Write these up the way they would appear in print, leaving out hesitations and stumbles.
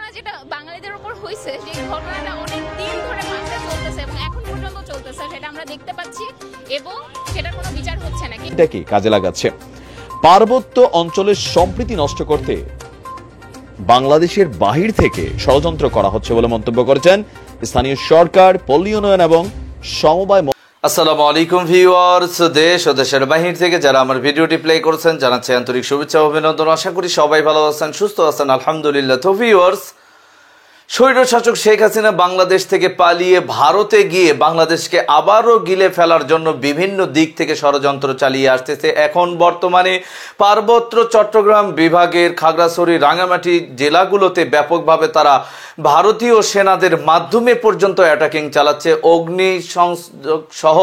ঘটনা যেটা বাঙালিদের উপর হয়েছে, সেই ঘটনাটা অনেক দিন ধরে মাঠে চলতেছে এবং এখন পর্যন্ত চলতেছে, সেটা আমরা দেখতে পাচ্ছি এবং সেটার কোনো বিচার হচ্ছে না। এটা কি কাজে লাগাচ্ছে পার্বত্য অঞ্চলের সম্প্রীতি নষ্ট করতে বাংলাদেশের বাহির থেকে ষড়যন্ত্র করা হচ্ছে বলে মন্তব্য করেছেন স্থানীয় সরকার, পল্লী উন্নয়ন এবং সমবায়। আসসালামু আলাইকুম ভিউয়ার্স, দেশ ও দেশের বাহির থেকে যারা আমার ভিডিওটি প্লে করেছেন জানাচ্ছি আন্তরিক শুভেচ্ছা ও অভিনন্দন। আশা করি সবাই ভালো আছেন, সুস্থ আছেন, আলহামদুলিল্লাহ। তো ভিউয়ার্স, স্বৈরশাসক শেখ হাসিনা বাংলাদেশ থেকে পালিয়ে ভারতে গিয়ে বাংলাদেশকে আবারও গিলে ফেলার জন্য বিভিন্ন দিক থেকে ষড়যন্ত্র চালিয়ে আসতেছে। এখন বর্তমানে পার্বত্য চট্টগ্রাম বিভাগের খাগড়াছড়ি, রাঙ্গামাটি জেলাগুলোতে ব্যাপকভাবে তারা ভারতীয় সেনাদের মাধ্যমে পর্যন্ত অ্যাটাকিং চালাচ্ছে। অগ্নি সংযোগ সহ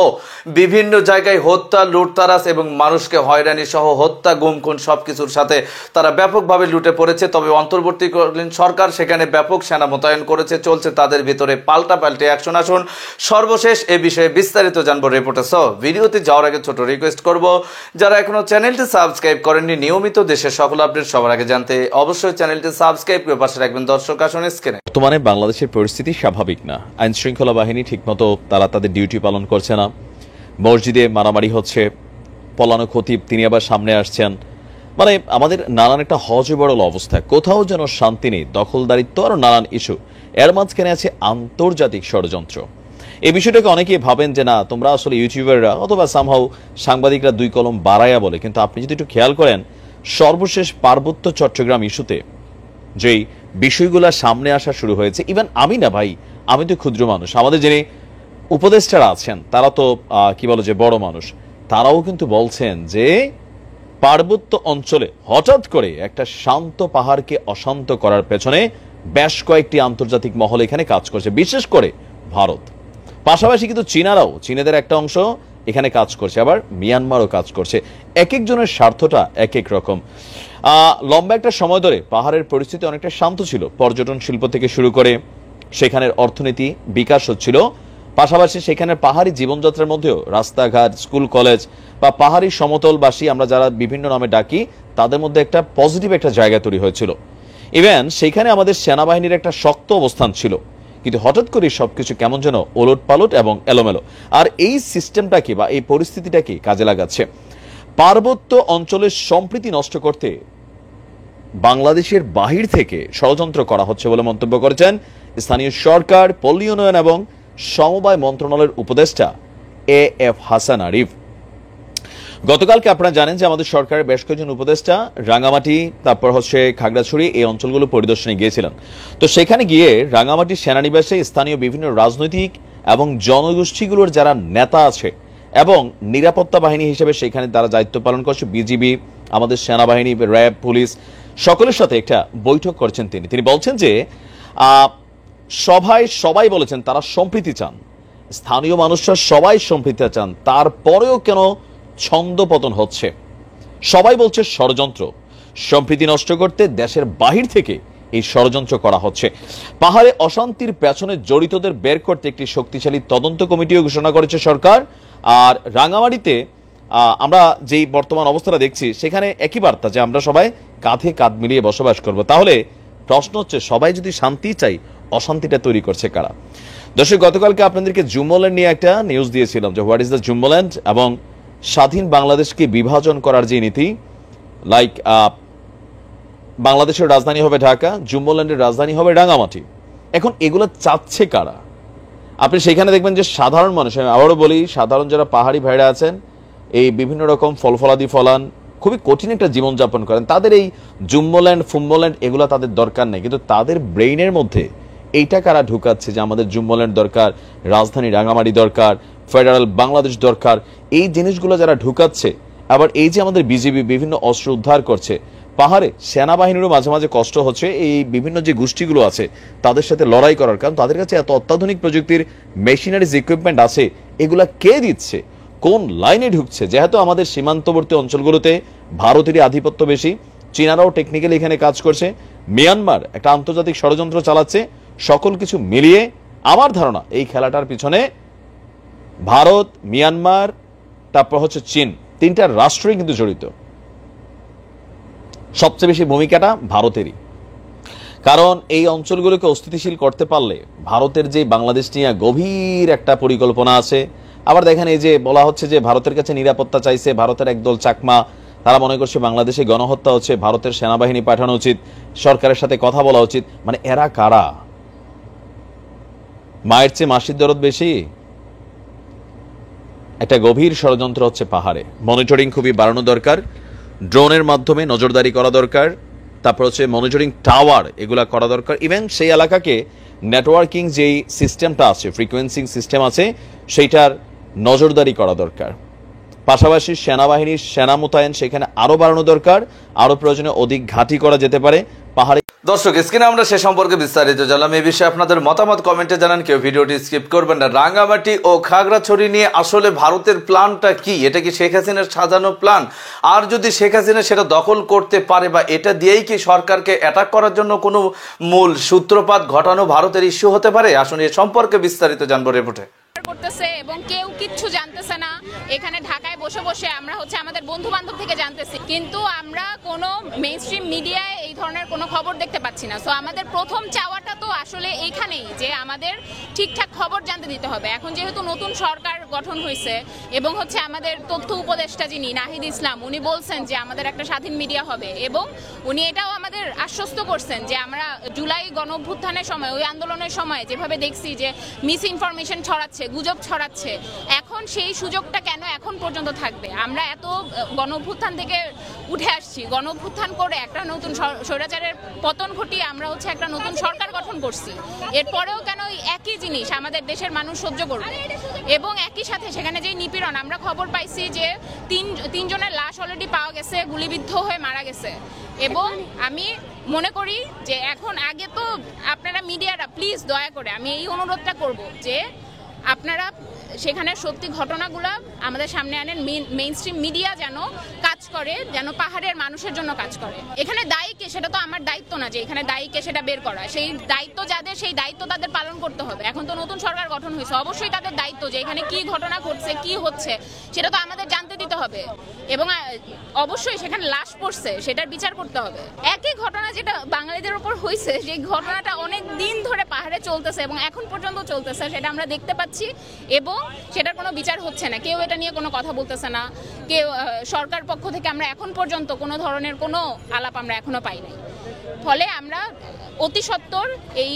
বিভিন্ন জায়গায় হত্যা, লুটতারাস এবং মানুষকে হয়রানি সহ হত্যা, গুম খুন সবকিছুর সাথে তারা ব্যাপকভাবে লুটে পড়েছে। তবে অন্তর্বর্তীকালীন সরকার সেখানে ব্যাপক সেনা মোতায়েন করেছে, চলছে তাদের ভিতরে পাল্টাপাল্টি অ্যাকশন। আসুন সর্বশেষ এ বিষয়ে বিস্তারিত জানবো রিপোর্টে। সো ভিডিওতে যাওয়ার আগে ছোট রিকোয়েস্ট করব, যারা এখনো চ্যানেলটি সাবস্ক্রাইব করেননি, নিয়মিত দেশের সকল আপডেট সবার আগে জানতে অবশ্যই চ্যানেলটি সাবস্ক্রাইব করে পাশে রাখবেন। দর্শক আসুন স্ক্রিনে। বর্তমানে বাংলাদেশের পরিস্থিতি স্বাভাবিক না। আইন শৃঙ্খলা বাহিনী ঠিকমতো তারা তাদের ডিউটি পালন করছে না। মসজিদে মারামারি হচ্ছে, পলানো খতিব তিনি আবার সামনে আসছেন। মানে আমাদের নানান একটা হজবরল অবস্থা, কোথাও যেন শান্তি নেই, দখলদারিত্ব আর নানান ইস্যু। এর মাঝখানে আছে আন্তর্জাতিক ষড়যন্ত্র। এই বিষয়টাকে অনেকেই ভাবেন যে না, তোমরা আসলে ইউটিউবাররা অথবা সামহাউ সাংবাদিকরা দুই কলম বাড়াইয়া বলে, কিন্তু আপনি যদি একটু খেয়াল করেন সর্বশেষ পার্বত্য চট্টগ্রাম ইস্যুতে যেই বিষয়গুলো সামনে আসা শুরু হয়েছে, ইভেন আমি না ভাই, আমি তো ক্ষুদ্র মানুষ, আমাদের যিনি উপদেষ্টারা আছেন তারা তো কি বলে যে বড় মানুষ, তারাও কিন্তু বলছেন যে পার্বত্য অঞ্চলে হঠাৎ করে একটা শান্ত পাহাড়কে অশান্ত করার পেছনে বেশ কয়েকটি আন্তর্জাতিক মহল এখানে কাজ করছে, বিশেষ করে ভারত। পাশাপাশি কিন্তু চীনারাও, চীনেদের একটা অংশ এখানে কাজ করছে, আবার মিয়ানমারও কাজ করছে। এক একজনের স্বার্থটা এক এক রকম। লম্বা একটা সময় ধরে পাহাড়ের পরিস্থিতি অনেকটা শান্ত ছিল, পর্যটন শিল্প থেকে শুরু করে সেখানের অর্থনীতি বিকাশ হচ্ছিল। পাশাপাশি সেখানের পাহাড়ি জীবনযাত্রার মধ্যেও রাস্তাঘাট, স্কুল, কলেজ বা পাহাড়ি সমতলবাসী আমরা যারা বিভিন্ন নামে ডাকি, তাদের মধ্যে একটা পজিটিভ একটা জায়গা তৈরি হয়েছিল। ইভেন সেখানে আমাদের সেনাবাহিনীর একটা শক্ত অবস্থান ছিল, কিন্তু হঠাৎ করে সবকিছু কেমন যেন ওলট পালট এবং এলোমেলো। আর এই সিস্টেমটাকে বা এই পরিস্থিতিটাকে কাজে লাগাচ্ছে পার্বত্য অঞ্চলের সম্প্রীতি নষ্ট করতে বাংলাদেশের বাহির থেকে ষড়যন্ত্র করা হচ্ছে বলে মন্তব্য করেছেন স্থানীয় সরকার, পল্লী উন্নয়ন এবং সমবায় মন্ত্রণালয়ের উপদেষ্টা এ.এফ. হাসান আরিফ। গতকালকে আপনারা জানেন যে আমাদের সরকারের বেশ কয়েকজন উপদেষ্টা রাঙ্গামাটি, তারপর হচ্ছে খাগড়াছড়ি, এই অঞ্চলগুলো পরিদর্শনে গিয়েছিলেন। তো সেখানে গিয়ে রাঙ্গামাটি সেনানিবাসে স্থানীয় বিভিন্ন রাজনৈতিক এবং জনগোষ্ঠীগুলোর যারা নেতা আছে এবং নিরাপত্তা বাহিনী হিসেবে সেখানে তারা দায়িত্ব পালন করছে, বিজিবি, আমাদের সেনাবাহিনী, র্যাব, পুলিশ, সকলের সাথে একটা বৈঠক করছেন তিনি। তিনি বলছেন যে সভায় সবাই বলেছেন তারা সম্প্রীতি চান, স্থানীয় মানুষরা সবাই সম্প্রীতি চান, তারপরেও কেন ছন্দপতন হচ্ছে? সবাই বলছে ষড়যন্ত্র, সম্প্রীতি নষ্ট করতে দেশের বাহির থেকে এই ষড়যন্ত্র করা হচ্ছে। পাহাড়ে অশান্তির পেছনে জড়িতদের বের করতে একটি শক্তিশালী তদন্ত কমিটিও ঘোষণা করেছে সরকার। আর রাঙ্গামাটিতে আমরা যেই বর্তমান অবস্থাটা দেখছি, সেখানে একই বার্তা যে আমরা সবাই কাঁধে কাঁধ মিলিয়ে বসবাস করব। তাহলে প্রশ্ন হচ্ছে, সবাই যদি শান্তি চাই, অশান্তিটা তৈরি করছে কারা? দর্শক, গতকালকে আপনাদেরকে জুম্মল্যান্ড নিয়ে একটা নিউজ দিয়েছিলাম যে হোয়াট ইজ দ্য জুম্মল্যান্ড, এবং স্বাধীন বাংলাদেশকে বিভাজন করার যে নীতি, লাইক বাংলাদেশের রাজধানী হবে ঢাকা, জুম্মল্যান্ডের রাজধানী হবে রাঙ্গামাটি। এখন এগুলো চাচ্ছে কারা? আপনি সেখানে দেখবেন যে সাধারণ মানুষ, আমি আবারও বলি, সাধারণ যারা পাহাড়ি ভাইরা আছেন, এই বিভিন্ন রকম ফলফলাদি ফলান, খুবই কঠিন একটা জীবনযাপন করেন, তাদের এই জুম্মল্যান্ড, ফুম্মল্যান্ড এগুলো তাদের দরকার নেই, কিন্তু তাদের ব্রেইনের মধ্যে এইটা কারা ঢুকাচ্ছে যে আমাদের জুম্মল্যান্ড দরকার, রাজধানী রাঙ্গামাটি দরকার, ফেডারেল বাংলাদেশ দরকার। এই জিনিসগুলো যারা ঢুকাচ্ছে, আবার এই যে আমাদের বিজিবি বিভিন্ন অস্ত্র উদ্ধার করছে, পাহাড়ে সেনাবাহিনীরও মাঝে মাঝে কষ্ট হচ্ছে এই বিভিন্ন যে গোষ্ঠীগুলো আছে তাদের সাথে লড়াই করার, কারণ তাদের কাছে এত অত্যাধুনিক প্রযুক্তির মেশিনারিজ, ইকুইপমেন্ট আছে, এগুলা কে দিচ্ছে, কোন লাইনে ঢুকছে? যেহেতু আমাদের সীমান্তবর্তী অঞ্চলগুলোতে ভারতেরই আধিপত্য বেশি, চীনারাও টেকনিক্যালি এখানে কাজ করছে, মিয়ানমার একটা আন্তর্জাতিক ষড়যন্ত্র চালাচ্ছে, সকল কিছু মিলিয়ে আমার ধারণা এই খেলাটার পিছনে ভারত, মিয়ানমার, তারপর হচ্ছে চীন, তিনটা রাষ্ট্রই কিন্তু জড়িত। সবচেয়ে বেশি ভূমিকাটা ভারতেরই। কারণ এই অঞ্চলগুলোকে অস্থিতিশীল করতে পারলে ভারতের যে বাংলাদেশ নিয়ে গভীর একটা পরিকল্পনা আছে। আবার দেখেন এই যে বলা হচ্ছে যে ভারতের কাছে নিরাপত্তা চাইছে ভারতের একদল চাকমা, তারা মনে করছে বাংলাদেশে গণহত্যা হচ্ছে, ভারতের সেনাবাহিনী পাঠানো উচিত, সরকারের সাথে কথা বলা উচিত। মানে এরা কারা? মায়ের চেয়ে মাসির দরদ বেশি। একটা গভীর ষড়যন্ত্র হচ্ছে পাহাড়ে। মনিটরিং খুবই বাড়ানো দরকার, ড্রোনের মাধ্যমে নজরদারি করা দরকার, তারপর হচ্ছে মনিটরিং টাওয়ার এগুলা করা দরকার। ইভেন সেই এলাকাকে নেটওয়ার্কিং যেই সিস্টেমটা আছে, ফ্রিকোয়েন্সিং সিস্টেম আছে, সেইটার নজরদারি করা দরকার। পাশাপাশি সেনাবাহিনীর সেনা মোতায়েন সেখানে আরো বাড়ানো দরকার, আরো প্রয়োজনে অধিক ঘাঁটি করা যেতে পারে পাহাড়ে। দর্শক, স্ক্রিনে আমরা সে সম্পর্কে বিস্তারিত জানলাম। এই বিষয়ে আপনাদের মতামত কমেন্টে জানান, কেউ ভিডিওটি স্কিপ করবেন না। রাঙ্গামাটি ও খাগড়াছড়ি নিয়ে আসলে ভারতের প্ল্যানটা কি? এটা কি শেখ হাসিনার সাজানো প্ল্যান? আর যদি শেখ হাসিনা সেটা দখল করতে পারে বা এটা দিয়েই কি সরকারকে অ্যাটাক করার জন্য কোনো মূল সূত্রপাত ঘটানো ভারতের ইস্যু হতে পারে? আসলে এ সম্পর্কে বিস্তারিত জানবো রিপোর্টে। করতেছে এবং কেউ কিচ্ছু জানতেছে না। এখানে ঢাকায় বসে বসে আমরা হচ্ছে আমাদের বন্ধু বান্ধব থেকে জানতেছি, কিন্তু আমরা কোনো মেইনস্ট্রিম মিডিয়ায় এই ধরনের কোনো খবর দেখতে পাচ্ছি না। সো আমাদের প্রথম চাওয়াটা তো আসলে এইখানেই যে আমাদের ঠিকঠাক খবর জানতে দিতে হবে। এখন যেহেতু নতুন সরকার গঠন হয়েছে এবং হচ্ছে আমাদের তথ্য উপদেষ্টা যিনি নাহিদ ইসলাম, উনি বলছেন যে আমাদের একটা স্বাধীন মিডিয়া হবে এবং উনি এটাও আমাদের আশ্বস্ত করছেন যে আমরা জুলাই গণ অভ্যুত্থানের সময়, ওই আন্দোলনের সময় যেভাবে দেখছি যে মিস ইনফরমেশন ছড়াচ্ছে, গুজব ছড়াচ্ছে, এখন সেই সুযোগটা কেন এখন পর্যন্ত থাকবে? আমরা এত গণ অভ্যুত্থান থেকে উঠে আসছি, গণ অভ্যুত্থান করে একটা নতুন স্বৈরাচারের পতন ঘটিয়ে আমরা হচ্ছে একটা নতুন সরকার গঠন করছি। এরপরেও কেন ওই একই জিনিস আমাদের দেশের মানুষ সহ্য করবে? এবং একই সাথে সেখানে যে নিপীড়ন, আমরা খবর পাইছি যে তিনজনের লাশ অলরেডি পাওয়া গেছে, গুলিবিদ্ধ হয়ে মারা গেছে। এবং আমি মনে করি যে এখন আগে তো আপনারা মিডিয়ারা প্লিজ দয়া করে আমি এই অনুরোধটা করব যে আপনারা সেখানে সত্যি ঘটনাগুলো আমাদের সামনে আনেন। মেইনস্ট্রিম মিডিয়া যেন কাজ করে, যেন পাহাড়ের মানুষের জন্য কাজ করে। এখানে দায়ী কে সেটা তো আমার দায়িত্ব না যে এখানে দায়ী কে সেটা বের করা। সেই দায়িত্ব যাদের, সেই দায়িত্ব তাদের পালন করতে হবে। এখন তো নতুন সরকার গঠন হয়েছে, অবশ্যই তাদের দায়িত্ব যে এখানে কি ঘটনা ঘটছে, কি হচ্ছে সেটা তো আমাদের জানতে দিতে হবে এবং অবশ্যই সেখানে লাশ পড়ছে সেটার বিচার করতে হবে। একই ঘটনা যেটা বাঙালিদের উপর হয়েছে, যে ঘটনাটা অনেক দিন ধরে পাহাড়ে চলতেছে এবং এখন পর্যন্ত চলতেছে, সেটা আমরা দেখতে পাচ্ছি এবং সেটার কোনো বিচার হচ্ছে না। কেউ এটা নিয়ে কোনো কথা বলতেছে না, কেউ সরকার পক্ষ থেকে আমরা এখন পর্যন্ত কোনো ধরনের কোনো আলাপ আমরা এখনো পাই নাই। ফলে আমরা অতি সত্বর এই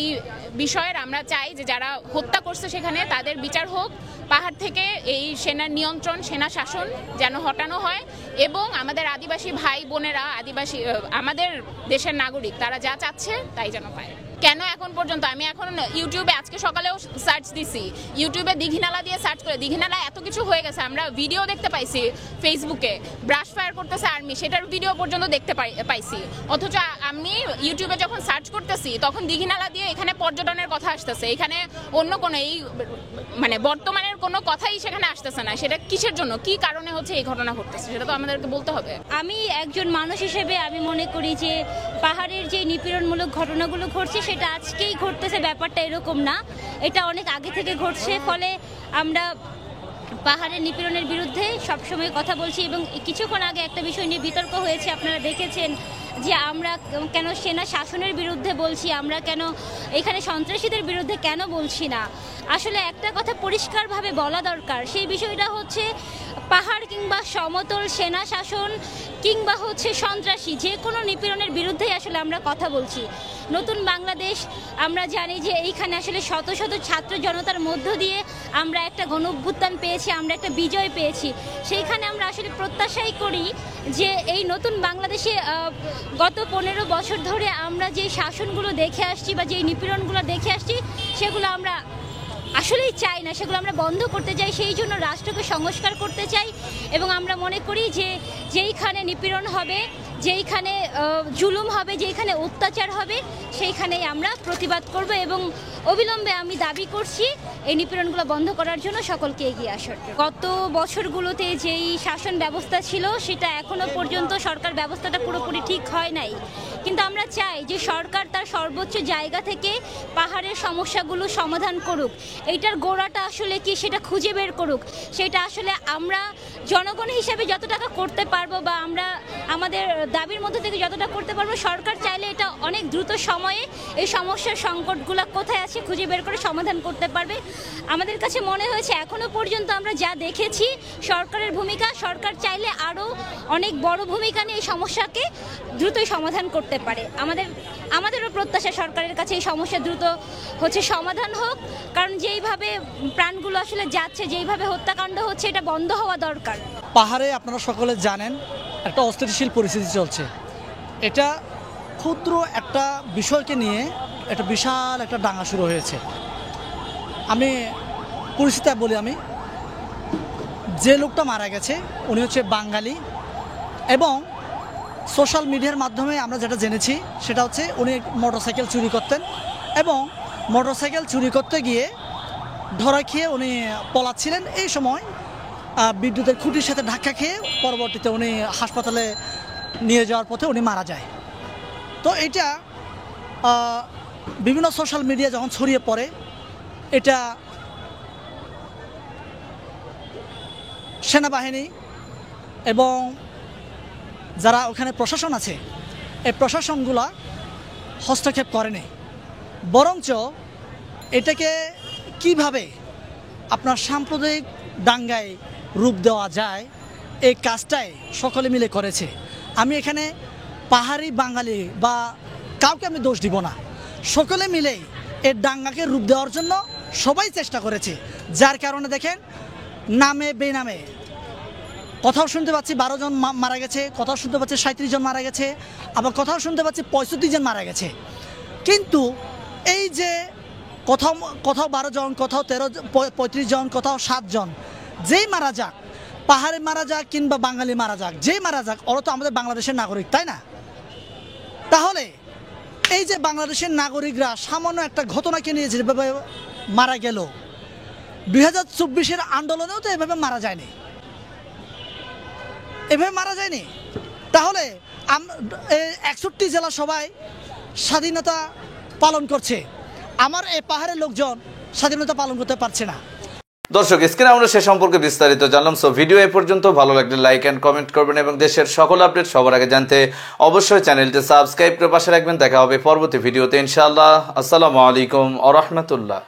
বিষয়ের আমরা চাই যে যারা হত্যা করছে সেখানে তাদের বিচার হোক, পাহাড় থেকে এই সেনার নিয়ন্ত্রণ, সেনা শাসন যেন হটানো হয় এবং আমাদের আদিবাসী ভাই বোনেরা, আদিবাসী আমাদের দেশের নাগরিক, তারা যা চাচ্ছে তাই যেন পায়। কেন এখন পর্যন্ত, আমি এখন ইউটিউবে আজকে সকালেও সার্চ দিছি, ইউটিউবে দীঘিনালা দিয়ে সার্চ করে দীঘিনালা এত কিছু হয়ে গেছে, আমরা ভিডিও দেখতে পাইছি ফেসবুকে, ব্রাশ ফায়ার করতেছে আর্মি, সেটার ভিডিও পর্যন্ত দেখতে পাইছি। অথচ আমি ইউটিউবে যখন সার্চ করতেছি তখন দীঘিনালা দিয়ে এখানে পর্যটনের কথা আসতেছে, এখানে অন্য কোনো এই মানে বর্তমানের কোনো কথাই সেখানে আসতেছে না। সেটা কিসের জন্য, কি কারণে হচ্ছে এই ঘটনা ঘটতেছে সেটা তো আমাদেরকে বলতে হবে। আমি একজন মানুষ হিসেবে আমি মনে করি যে পাহাড়ের যে নিপীড়নমূলক ঘটনাগুলো ঘটছে সেটা আজকেই ঘটতেছে, ব্যাপারটা এরকম না, এটা অনেক আগে থেকে ঘটছে। ফলে আমরা পাহাড়ের নিপীড়নের বিরুদ্ধে সবসময় কথা বলছি এবং কিছুক্ষণ আগে একটা বিষয় নিয়ে বিতর্ক হয়েছে, আপনারা দেখেছেন যে আমরা কেন সেনা শাসনের বিরুদ্ধে বলছি, আমরা কেন এখানে সন্ত্রাসীদের বিরুদ্ধে কেন বলছি না। আসলে একটা কথা পরিষ্কারভাবে বলা দরকার, সেই বিষয়টা হচ্ছে পাহাড় কিংবা সমতল সেনা শাসন কিংবা হচ্ছে সন্ত্রাসী যে কোনো নিপীড়নের বিরুদ্ধেই আসলে আমরা কথা বলছি। নতুন বাংলাদেশ আমরা জানি যে এইখানে আসলে শত শত ছাত্র জনতার মধ্য দিয়ে আমরা একটা গণ অভ্যুত্থান পেয়েছি, আমরা একটা বিজয় পেয়েছি। সেইখানে আমরা আসলে প্রত্যাশাই করি যে এই নতুন বাংলাদেশে গত 15 বছর ধরে আমরা যে শাসনগুলো দেখে আসছি বা যেই নিপীড়নগুলো দেখে আসছি সেগুলো আমরা আসলেই চাই না, সেগুলো আমরা বন্ধ করতে চাই। সেই জন্য রাষ্ট্রকে সংস্কার করতে চাই এবং আমরা মনে করি যে যেইখানে নিপীড়ন হবে, যেইখানে জুলুম হবে, যেইখানে অত্যাচার হবে সেইখানেই আমরা প্রতিবাদ করব এবং অবিলম্বে আমি দাবি করছি এই নিপীড়নগুলো বন্ধ করার জন্য সকলকে এগিয়ে আসার। গত বছরগুলোতে যেই শাসন ব্যবস্থা ছিল সেটা এখনো পর্যন্ত সরকার ব্যবস্থাটা পুরোপুরি ঠিক হয় নাই, কিন্তু আমরা চাই যে সরকার তার সর্বোচ্চ জায়গা থেকে পাহাড়ের সমস্যাগুলো সমাধান করুক, এইটার গোড়াটা আসলে কি সেটা খুঁজে বের করুক। সেটা আসলে আমরা জনগণ হিসেবে যত টাকা করতে পারবো বা আমরা আমাদের দাবির মধ্যে থেকে যতটা করতে পারবো, সরকার চাইলে এটা অনেক দ্রুত সময়ে এই সমস্যার সংকটগুলো কোথায় আছে খুঁজে বের করে সমাধান করতে পারবে। আমাদের কাছে মনে হয়েছে এখনো পর্যন্ত আমরা যা দেখেছি সরকারের ভূমিকা, সরকার চাইলে আরও অনেক বড় ভূমিকা নিয়ে এই সমস্যাকে দ্রুতই সমাধান করতে পারে। আমাদেরও প্রত্যাশা সরকারের কাছে এই সমস্যা দ্রুত সমাধান হোক, কারণ যেইভাবে প্রাণগুলো আসলে যাচ্ছে, যেইভাবে হত্যাকাণ্ড হচ্ছে, এটা বন্ধ হওয়া দরকার। পাহাড়ে আপনারা সকলে জানেন একটা অস্থিতিশীল পরিস্থিতি চলছে। এটা ক্ষুদ্র একটা বিষয়কে নিয়ে একটা বিশাল একটা দাঙ্গা শুরু হয়েছে। আমি পরিস্থিতি বলি, আমি যে লোকটা মারা গেছে উনি হচ্ছে বাঙালি, এবং সোশ্যাল মিডিয়ার মাধ্যমে আমরা যেটা জেনেছি সেটা হচ্ছে উনি মোটরসাইকেল চুরি করতেন, এবং মোটরসাইকেল চুরি করতে গিয়ে ধরা খেয়ে উনি পলাচ্ছিলেন। এই সময় বিদ্যুতের খুঁটির সাথে ধাক্কা খেয়ে পরবর্তীতে উনি হাসপাতালে নিয়ে যাওয়ার পথে উনি মারা যায়। তো এটা বিভিন্ন সোশ্যাল মিডিয়া যখন ছড়িয়ে পড়ে, এটা সেনাবাহিনী এবং যারা ওখানে প্রশাসন আছে এই প্রশাসনগুলা হস্তক্ষেপ করেনি, বরঞ্চ এটাকে কিভাবে আপনার সাম্প্রদায়িক দাঙ্গায় রূপ দেওয়া যায় এই কাজটাই সকলে মিলে করেছে। আমি এখানে পাহাড়ি বাঙালি বা কাউকে আমি দোষ দিব না, সকলে মিলেই এই দাঙ্গাকে রূপ দেওয়ার জন্য সবাই চেষ্টা করেছে। যার কারণে দেখেন নামে বেনামে কথাও শুনতে পাচ্ছি 12 জন মারা গেছে, কথাও শুনতে পাচ্ছি 37 জন মারা গেছে, আবার কথাও শুনতে পাচ্ছি 65 জন মারা গেছে। কিন্তু এই যে কোথাও 12 জন, কোথাও 35 জন, কোথাও 7 জন, যেই মারা যাক, পাহাড়ে মারা যাক কিংবা বাঙালি মারা যাক, যেই মারা যাক, ওরা তো আমাদের বাংলাদেশের নাগরিক, তাই না? তাহলে এই যে বাংলাদেশের নাগরিকরা সামান্য একটা ঘটনাকে নিয়ে যেভাবে মারা গেল, 2024-এর আন্দোলনেও তো এভাবে মারা যায়নি, এভাবে মারা যায়নি। তাহলে 61 জেলা সবাই স্বাধীনতা পালন করছে, আমার এই পাহাড়ের লোকজন স্বাধীনতা পালন করতে পারছে না। দর্শক, স্ক্রিনে আমরা সে সম্পর্কে বিস্তারিত জানলাম। সো ভিডিও এ পর্যন্ত, ভালো লাগলে লাইক এন্ড কমেন্ট করবেন এবং দেশের সকল আপডেট সবার আগে জানতে অবশ্যই চ্যানেলটি সাবস্ক্রাইব করে পাশে রাখবেন। দেখা হবে পরবর্তী ভিডিওতে ইনশাআল্লাহ। আসসালামু আলাইকুম ওয়া রাহমাতুল্লাহ।